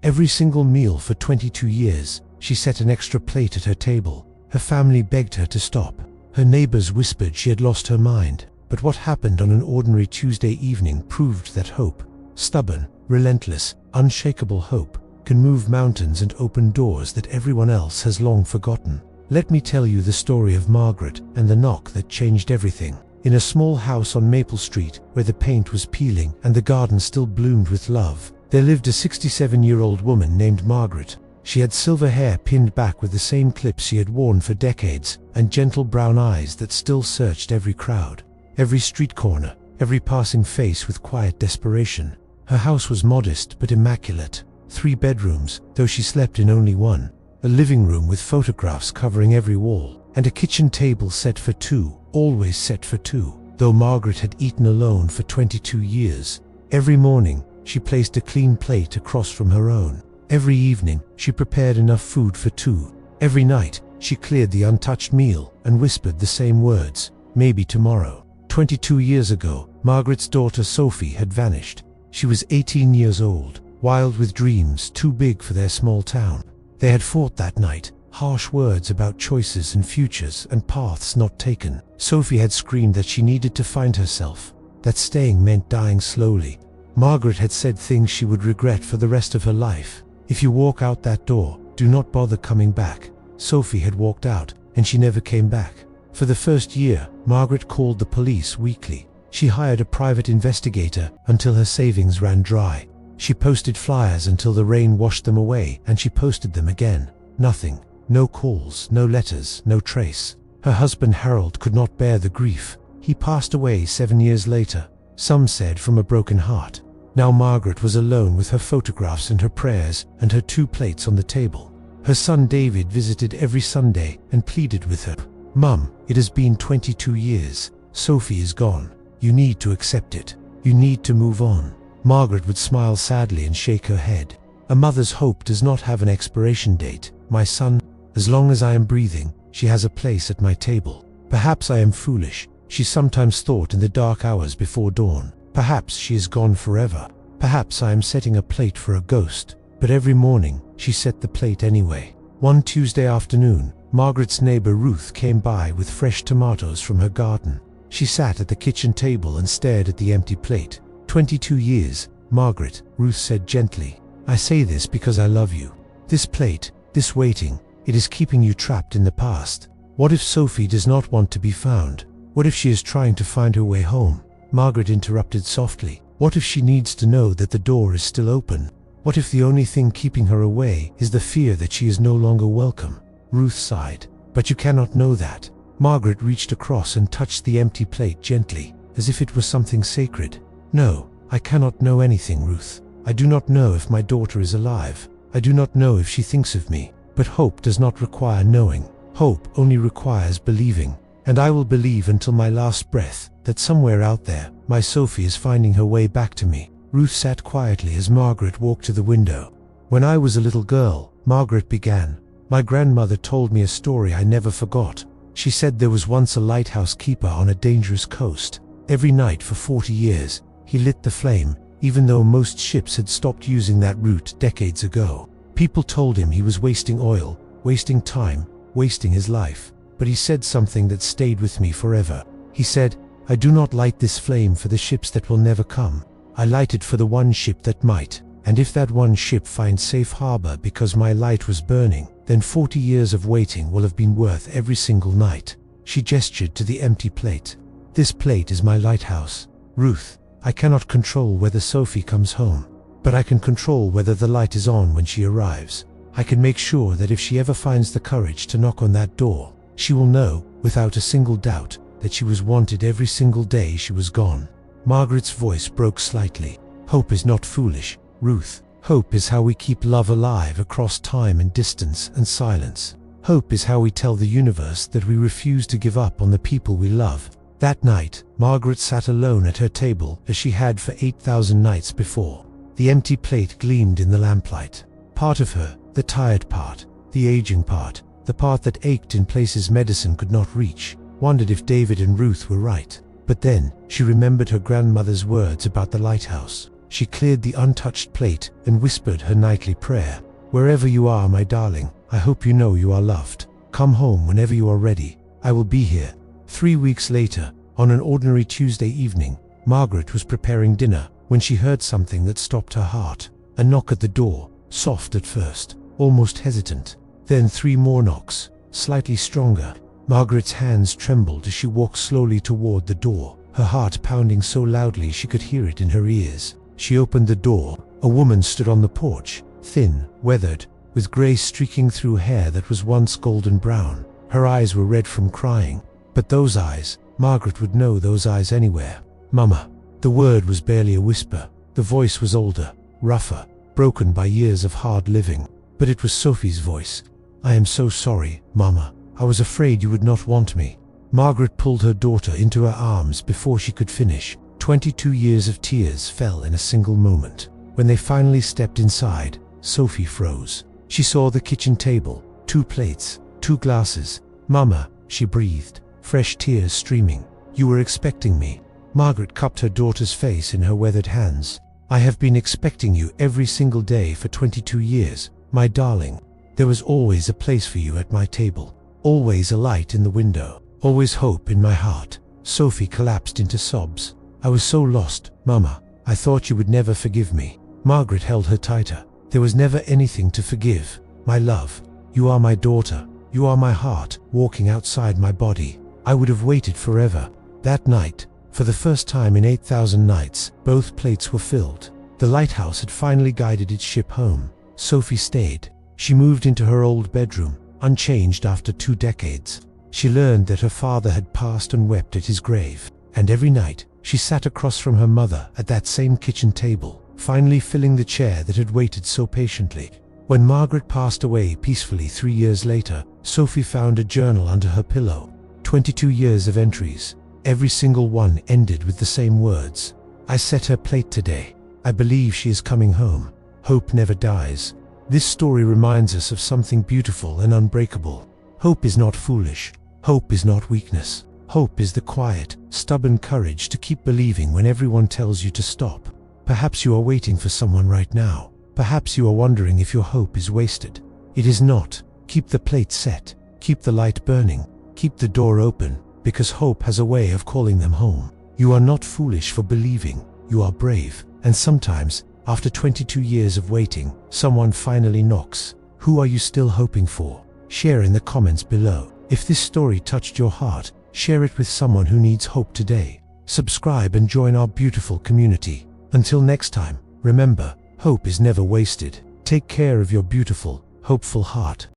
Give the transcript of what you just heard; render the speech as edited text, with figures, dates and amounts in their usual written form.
Every single meal for 22 years, she set an extra plate at her table. Her family begged her to stop. Her neighbors whispered she had lost her mind. But what happened on an ordinary Tuesday evening proved that hope, stubborn, relentless, unshakable hope, can move mountains and open doors that everyone else has long forgotten. Let me tell you the story of Margaret and the knock that changed everything. In a small house on Maple Street, where the paint was peeling and the garden still bloomed with love, there lived a 67-year-old woman named Margaret. She had silver hair pinned back with the same clips she had worn for decades, and gentle brown eyes that still searched every crowd, every street corner, every passing face with quiet desperation. Her house was modest but immaculate. 3 bedrooms, though she slept in only one. A living room with photographs covering every wall, and a kitchen table set for 2, always set for 2. Though Margaret had eaten alone for 22 years, every morning she placed a clean plate across from her own. Every evening she prepared enough food for 2. Every night she cleared the untouched meal and whispered the same words, "Maybe tomorrow." 22 years ago, Margaret's daughter Sophie had vanished. She was 18 years old, wild with dreams too big for their small town. They had fought that night, harsh words about choices and futures and paths not taken. Sophie had screamed that she needed to find herself, that staying meant dying slowly. Margaret had said things she would regret for the rest of her life. "If you walk out that door, do not bother coming back." Sophie had walked out, and she never came back. For the first year, Margaret called the police weekly. She hired a private investigator until her savings ran dry. She posted flyers until the rain washed them away, and she posted them again. Nothing. No calls, no letters, no trace. Her husband Harold could not bear the grief. He passed away 7 years later. Some said from a broken heart. Now Margaret was alone with her photographs and her prayers and her 2 plates on the table. Her son David visited every Sunday and pleaded with her. "Mum, it has been 22 years. Sophie is gone. You need to accept it. You need to move on." Margaret would smile sadly and shake her head. "A mother's hope does not have an expiration date, my son. As long as I am breathing, she has a place at my table. Perhaps I am foolish," she sometimes thought in the dark hours before dawn. "Perhaps she is gone forever. Perhaps I am setting a plate for a ghost." But every morning, she set the plate anyway. One Tuesday afternoon, Margaret's neighbor Ruth came by with fresh tomatoes from her garden. She sat at the kitchen table and stared at the empty plate. 22 years, Margaret, Ruth said gently. "I say this because I love you. This plate, this waiting, it is keeping you trapped in the past. What if Sophie does not want to be found? What if she is trying to find her way home?" Margaret interrupted softly. "What if she needs to know that the door is still open? What if the only thing keeping her away is the fear that she is no longer welcome?" Ruth sighed. "But you cannot know that." Margaret reached across and touched the empty plate gently, as if it was something sacred. "No, I cannot know anything, Ruth. I do not know if my daughter is alive. I do not know if she thinks of me. But hope does not require knowing. Hope only requires believing. And I will believe until my last breath that somewhere out there, my Sophie is finding her way back to me." Ruth sat quietly as Margaret walked to the window. "When I was a little girl," Margaret began, "my grandmother told me a story I never forgot. She said there was once a lighthouse keeper on a dangerous coast. Every night for 40 years, he lit the flame, even though most ships had stopped using that route decades ago. People told him he was wasting oil, wasting time, wasting his life. But he said something that stayed with me forever. He said, 'I do not light this flame for the ships that will never come. I light it for the one ship that might. And if that one ship finds safe harbor because my light was burning, then 40 years of waiting will have been worth every single night.'" She gestured to the empty plate. "This plate is my lighthouse. Ruth, I cannot control whether Sophie comes home, but I can control whether the light is on when she arrives. I can make sure that if she ever finds the courage to knock on that door, she will know, without a single doubt, that she was wanted every single day she was gone." Margaret's voice broke slightly. "Hope is not foolish, Ruth. Hope is how we keep love alive across time and distance and silence. Hope is how we tell the universe that we refuse to give up on the people we love." That night, Margaret sat alone at her table as she had for 8,000 nights before. The empty plate gleamed in the lamplight. Part of her, the tired part, the aging part, the part that ached in places medicine could not reach, wondered if David and Ruth were right. But then, she remembered her grandmother's words about the lighthouse. She cleared the untouched plate and whispered her nightly prayer. "Wherever you are, my darling, I hope you know you are loved. Come home whenever you are ready. I will be here." 3 weeks later, on an ordinary Tuesday evening, Margaret was preparing dinner when she heard something that stopped her heart. A knock at the door, soft at first, almost hesitant. Then 3 more knocks, slightly stronger. Margaret's hands trembled as she walked slowly toward the door, her heart pounding so loudly she could hear it in her ears. She opened the door. A woman stood on the porch, thin, weathered, with gray streaking through hair that was once golden brown. Her eyes were red from crying. But those eyes, Margaret would know those eyes anywhere. "Mama." The word was barely a whisper. The voice was older, rougher, broken by years of hard living. But it was Sophie's voice. "I am so sorry, Mama. I was afraid you would not want me." Margaret pulled her daughter into her arms before she could finish. 22 years of tears fell in a single moment. When they finally stepped inside, Sophie froze. She saw the kitchen table, 2 plates, 2 glasses. "Mama," she breathed, fresh tears streaming. "You were expecting me." Margaret cupped her daughter's face in her weathered hands. "I have been expecting you every single day for 22 years, my darling. There was always a place for you at my table, always a light in the window, always hope in my heart." Sophie collapsed into sobs. "I was so lost, Mama. I thought you would never forgive me." Margaret held her tighter. "There was never anything to forgive, my love. You are my daughter. You are my heart, walking outside my body. I would have waited forever." That night, for the first time in 8,000 nights, both plates were filled. The lighthouse had finally guided its ship home. Sophie stayed. She moved into her old bedroom, unchanged after 2 decades. She learned that her father had passed and wept at his grave. And every night, she sat across from her mother at that same kitchen table, finally filling the chair that had waited so patiently. When Margaret passed away peacefully 3 years later, Sophie found a journal under her pillow. 22 years of entries. Every single one ended with the same words. "I set her plate today. I believe she is coming home. Hope never dies." This story reminds us of something beautiful and unbreakable. Hope is not foolish. Hope is not weakness. Hope is the quiet, stubborn courage to keep believing when everyone tells you to stop. Perhaps you are waiting for someone right now. Perhaps you are wondering if your hope is wasted. It is not. Keep the plate set. Keep the light burning. Keep the door open, because hope has a way of calling them home. You are not foolish for believing. You are brave. And sometimes, after 22 years of waiting, someone finally knocks. Who are you still hoping for? Share in the comments below. If this story touched your heart, share it with someone who needs hope today. Subscribe and join our beautiful community. Until next time, remember, hope is never wasted. Take care of your beautiful, hopeful heart.